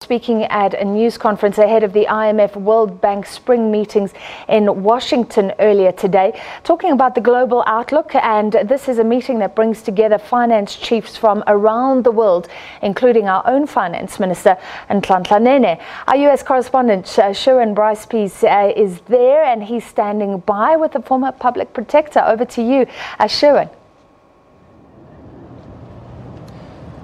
Speaking at a news conference ahead of the IMF World Bank spring meetings in Washington earlier today, talking about the global outlook. And this is a meeting that brings together finance chiefs from around the world, including our own finance minister, Nhlanhla Nene. Our US correspondent, Sherwin Bryce-Peace, is there, and he's standing by with the former public protector. Over to you, Sherwin.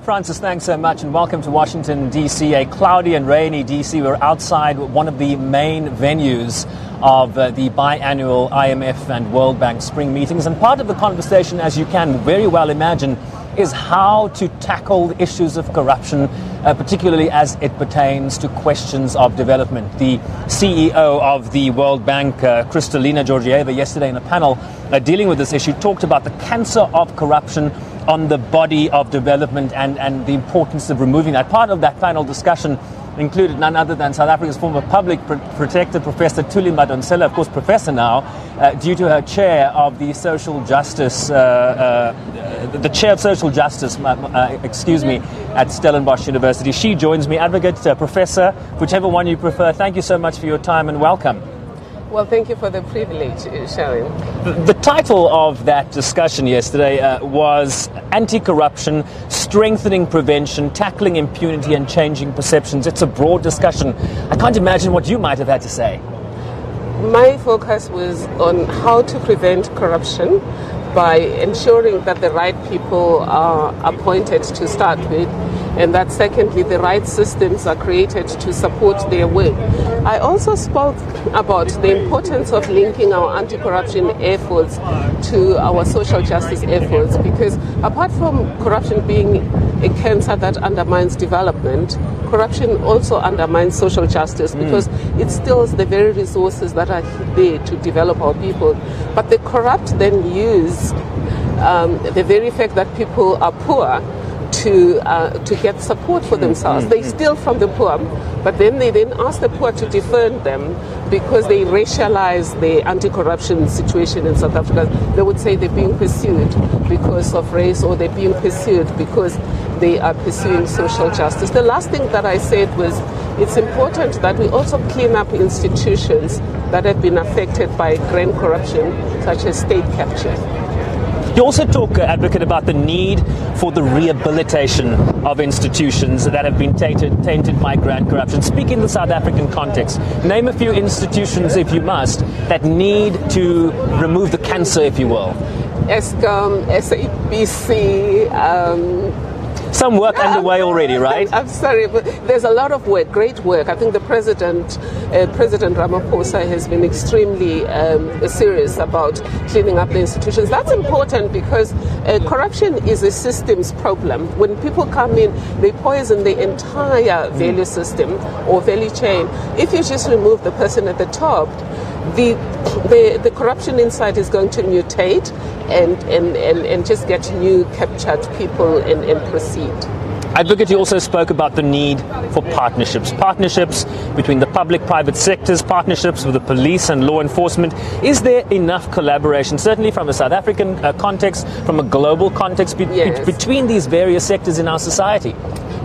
Francis, thanks so much and welcome to Washington, D.C., a cloudy and rainy D.C. We're outside one of the main venues of the biannual IMF and World Bank spring meetings. And part of the conversation, as you can very well imagine, is how to tackle the issues of corruption, particularly as it pertains to questions of development. The CEO of the World Bank, Kristalina Georgieva, yesterday in a panel dealing with this issue, talked about the cancer of corruption on the body of development and the importance of removing that. Part of that panel discussion included none other than South Africa's former Public Protector, Professor Thuli Madonsela, of course professor now, due to her chair of the social justice, the chair of social justice, at Stellenbosch University. She joins me, advocate, professor, whichever one you prefer. Thank you so much for your time and welcome. Well, thank you for the privilege, Sherwin. The title of that discussion yesterday was Anti-Corruption, Strengthening Prevention, Tackling Impunity and Changing Perceptions. It's a broad discussion. I can't imagine what you might have had to say. My focus was on how to prevent corruption by ensuring that the right people are appointed to start with, and that secondly, the right systems are created to support their work. I also spoke about the importance of linking our anti-corruption efforts to our social justice efforts, because apart from corruption being a cancer that undermines development, corruption also undermines social justice because it steals the very resources that are there to develop our people. But the corrupt then use the very fact that people are poor to get support for themselves. They steal from the poor, but then they ask the poor to defend them because they racialize the anti-corruption situation in South Africa. They would say they're being pursued because of race, or they're being pursued because they are pursuing social justice. The last thing that I said was it's important that we also clean up institutions that have been affected by grand corruption, such as state capture. You also talk, advocate, about the need for the rehabilitation of institutions that have been tainted by grand corruption. Speak in the South African context. Name a few institutions, if you must, that need to remove the cancer, if you will. Eskom, SABC, some work underway already, right? I'm sorry, but there's a lot of work, great work. I think the President Ramaphosa has been extremely serious about cleaning up the institutions. That's important because corruption is a systems problem. When people come in, they poison the entire value system or value chain. If you just remove the person at the top, the corruption inside is going to mutate and just get new captured people and proceed. Advocate, you also spoke about the need for partnerships between the public-private sectors, partnerships with the police and law enforcement. Is there enough collaboration, certainly from a South African context, from a global context, between these various sectors in our society?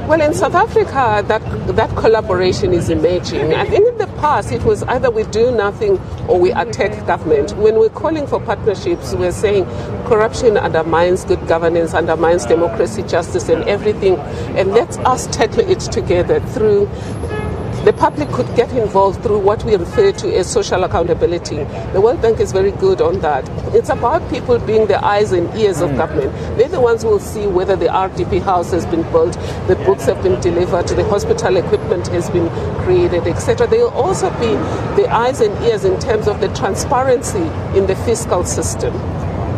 Well, in South Africa, that collaboration is emerging. I think in the past, it was either we do nothing or we attack government. When we're calling for partnerships, we're saying corruption undermines good governance, undermines democracy, justice, and everything. And let us tackle it together through. The public could get involved through what we refer to as social accountability. The World Bank is very good on that. It's about people being the eyes and ears of government. They're the ones who will see whether the RDP house has been built, the books have been delivered, the hospital equipment has been created, etc. They will also be the eyes and ears in terms of the transparency in the fiscal system.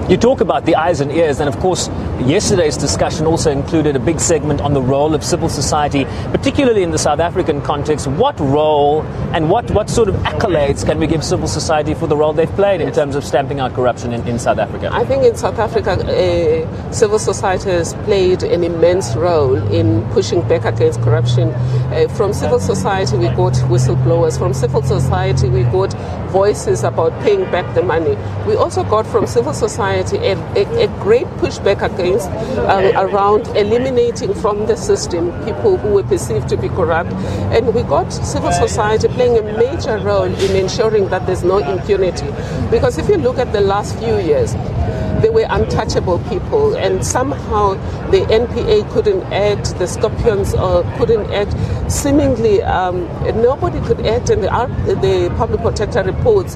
You talk about the eyes and ears, and of course yesterday's discussion also included a big segment on the role of civil society, particularly in the South African context. What role and what sort of accolades can we give civil society for the role they've played in terms of stamping out corruption in South Africa? I think in South Africa, civil society has played an immense role in pushing back against corruption. From civil society, we got whistleblowers. From civil society, we got voices about paying back the money. We also got from civil society a great pushback against campaigns around eliminating from the system people who were perceived to be corrupt. And we got civil society playing a major role in ensuring that there's no impunity. Because if you look at the last few years, they were untouchable people, and somehow the NPA couldn't act, the Scorpions couldn't act. Seemingly, nobody could act, and the Public Protector reports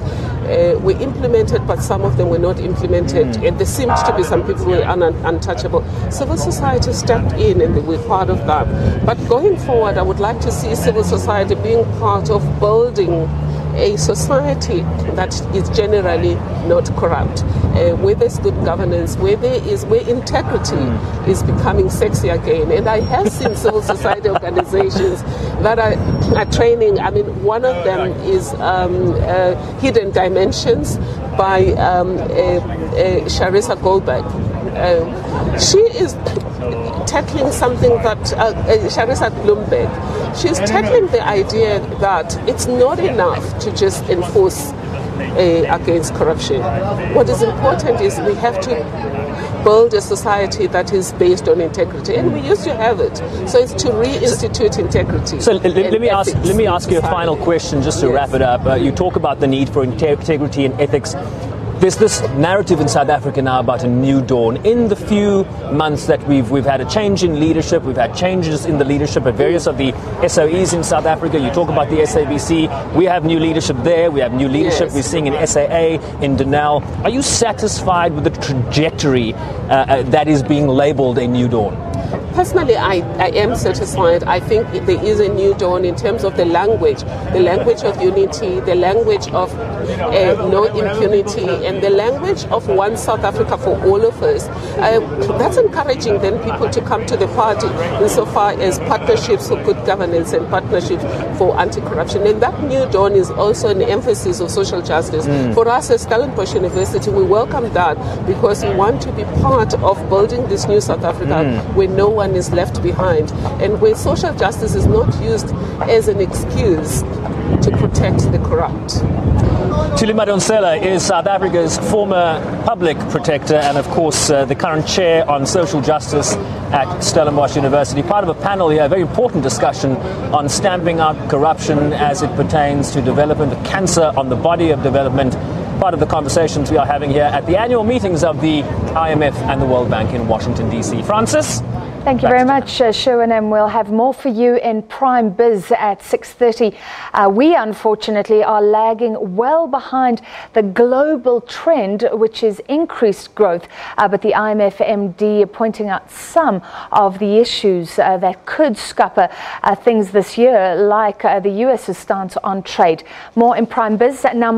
were implemented, but some of them were not implemented, and there seemed to be some people who were untouchable. Civil society stepped in, and they were part of that. But going forward, I would like to see civil society being part of building a society that is generally not corrupt, where there's good governance, where integrity is becoming sexy again. And I have seen civil society organizations that are training. I mean, one of them is Hidden Dimensions by Charissa Goldberg. She is tackling something that Charissa Bloomberg, she's tackling the idea that it's not enough to just enforce against corruption. What is important is we have to build a society that is based on integrity, and we used to have it. So it's to reinstitute integrity. So let me ask you a final question just to wrap it up. You talk about the need for integrity and ethics. There's this narrative in South Africa now about a new dawn. In the few months that we've had a change in leadership, we've had changes in the leadership at various of the SOEs in South Africa. You talk about the SABC. We have new leadership there. We have new leadership we're seeing in SAA, in Denel. Are you satisfied with the trajectory that is being labelled a new dawn? Personally, I am satisfied. I think there is a new dawn in terms of the language of unity, the language of no impunity, and the language of one South Africa for all of us. That's encouraging then people to come to the party insofar as partnerships for good governance and partnerships for anti-corruption. And that new dawn is also an emphasis of social justice. For us as Stellenbosch University, we welcome that because we want to be part of building this new South Africa where no one is left behind, and where social justice is not used as an excuse to protect the corrupt. Thuli Madonsela is South Africa's former public protector and, of course, the current chair on social justice at Stellenbosch University. Part of a panel here, a very important discussion on stamping out corruption as it pertains to development, the cancer on the body of development. Part of the conversations we are having here at the annual meetings of the IMF and the World Bank in Washington, D.C. Francis? Thank you very much, Sherwin, and we'll have more for you in Prime Biz at 6:30. We, unfortunately, are lagging well behind the global trend, which is increased growth. But the IMF MD pointing out some of the issues that could scupper things this year, like the US's stance on trade. More in Prime Biz. Now,